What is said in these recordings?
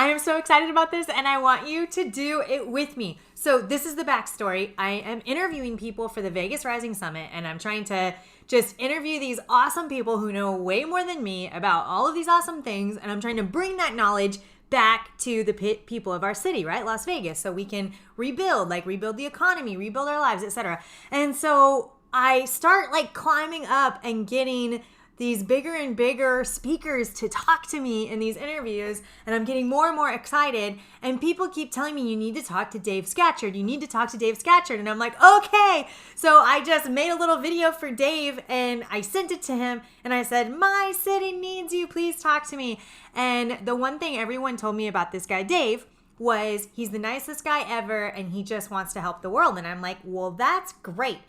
I am so excited about this and I want you to do it with me. So this is the backstory. I am interviewing people for the Vegas Rising Summit and I'm trying to just interview these awesome people who know way more than me about all of these awesome things. And I'm trying to bring that knowledge back to the people of our city, right? Las Vegas, so we can rebuild the economy, rebuild our lives, etc. And so I start like climbing up and getting these bigger and bigger speakers to talk to me in these interviews, and I'm getting more and more excited, and people keep telling me, you need to talk to Dave Scatchard, you need to talk to Dave Scatchard, and I'm like, okay. So I just made a little video for Dave, and I sent it to him, and I said, my city needs you, please talk to me. And the one thing everyone told me about this guy, Dave, was he's the nicest guy ever, and he just wants to help the world, and I'm like, well, that's great.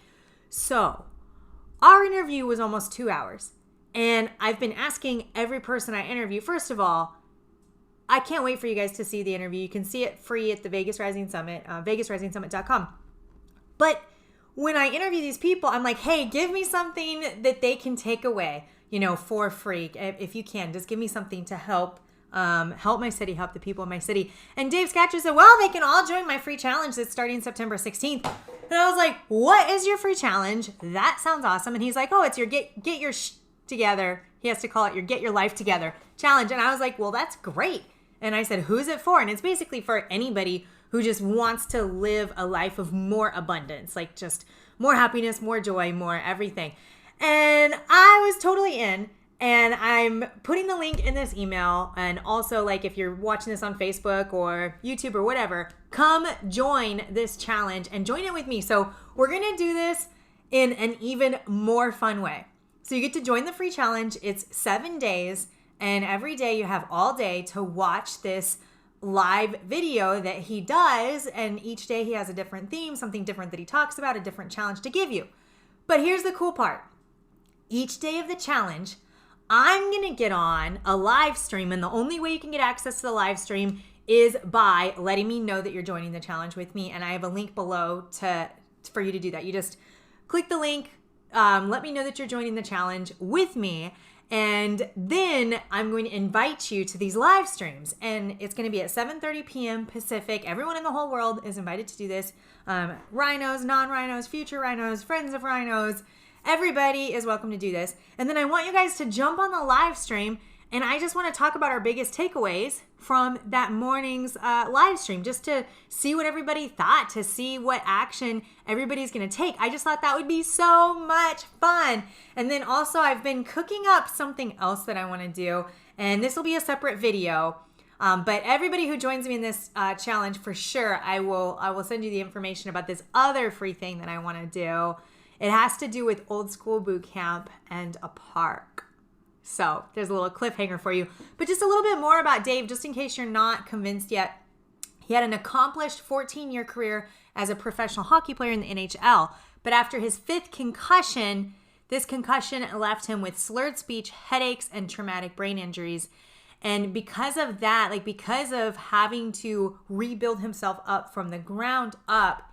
So our interview was almost 2 hours. And I've been asking every person I interview, first of all, I can't wait for you guys to see the interview. You can see it free at the Vegas Rising Summit, vegasrisingsummit.com. But when I interview these people, I'm like, hey, give me something that they can take away, for free. If you can, just give me something to help my city, help the people in my city. And Dave Scatchard said, well, they can all join my free challenge that's starting September 16th. And I was like, what is your free challenge? That sounds awesome. And he's like, oh, it's your get your together. He has to call it your get your life together challenge. And I was like, well, that's great. And I said, who's it for? And it's basically for anybody who just wants to live a life of more abundance, like just more happiness, more joy, more everything. And I was totally in. And I'm putting the link in this email. And also, like, if you're watching this on Facebook or YouTube or whatever, come join this challenge and join it with me. So we're going to do this in an even more fun way. So you get to join the free challenge. It's 7 days, and every day you have all day to watch this live video that he does, and each day he has a different theme, something different that he talks about, a different challenge to give you. But here's the cool part. Each day of the challenge, I'm going to get on a live stream, and the only way you can get access to the live stream is by letting me know that you're joining the challenge with me, and I have a link below for you to do that. You just click the link. Let me know that you're joining the challenge with me, and then I'm going to invite you to these live streams, and it's going to be at 7:30 p.m. Pacific. Everyone in the whole world is invited to do this. Rhinos, non-rhinos, future rhinos, friends of rhinos, everybody is welcome to do this. And then I want you guys to jump on the live stream, and I just want to talk about our biggest takeaways from that morning's live stream, just to see what everybody thought, to see what action everybody's going to take. I just thought that would be so much fun. And then also I've been cooking up something else that I want to do, and this will be a separate video. But everybody who joins me in this challenge, for sure, I will send you the information about this other free thing that I want to do. It has to do with old school boot camp and a park. So there's a little cliffhanger for you. But just a little bit more about Dave, just in case you're not convinced yet. He had an accomplished 14-year career as a professional hockey player in the NHL. But after his 5th concussion, this concussion left him with slurred speech, headaches, and traumatic brain injuries. And because of that, because of having to rebuild himself up from the ground up,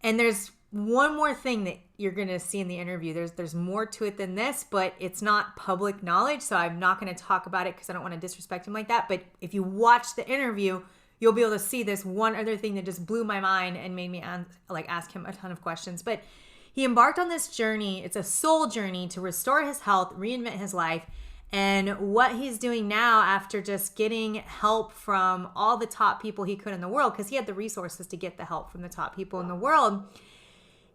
and there's one more thing that you're going to see in the interview. There's more to it than this, but it's not public knowledge, so I'm not going to talk about it because I don't want to disrespect him like that. But if you watch the interview, you'll be able to see this one other thing that just blew my mind and made me ask him a ton of questions. But he embarked on this journey. It's a soul journey to restore his health, reinvent his life. And what he's doing now, after just getting help from all the top people he could in the world, because he had the resources to get the help from the top people in the world,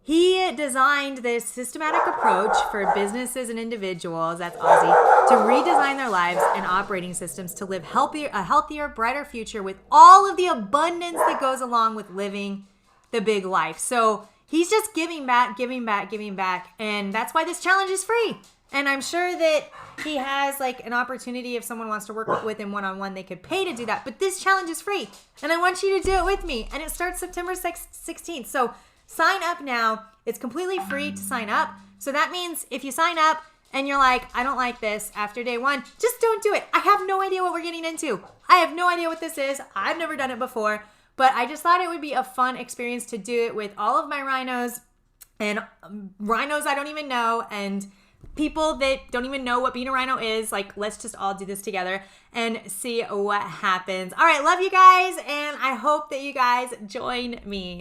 he designed this systematic approach for businesses and individuals, that's Aussie, to redesign their lives and operating systems to live a healthier, brighter future with all of the abundance that goes along with living the big life. So he's just giving back, giving back, giving back. And that's why this challenge is free. And I'm sure that he has an opportunity, if someone wants to work with him one-on-one, they could pay to do that. But this challenge is free. And I want you to do it with me. And it starts September 16th. So sign up now. It's completely free to sign up. So that means if you sign up and you're like, I don't like this after day 1, just don't do it. I have no idea what we're getting into. I have no idea what this is. I've never done it before. But I just thought it would be a fun experience to do it with all of my rhinos and rhinos I don't even know, and people that don't even know what being a rhino is. Like, let's just all do this together and see what happens. All right, love you guys, and I hope that you guys join me.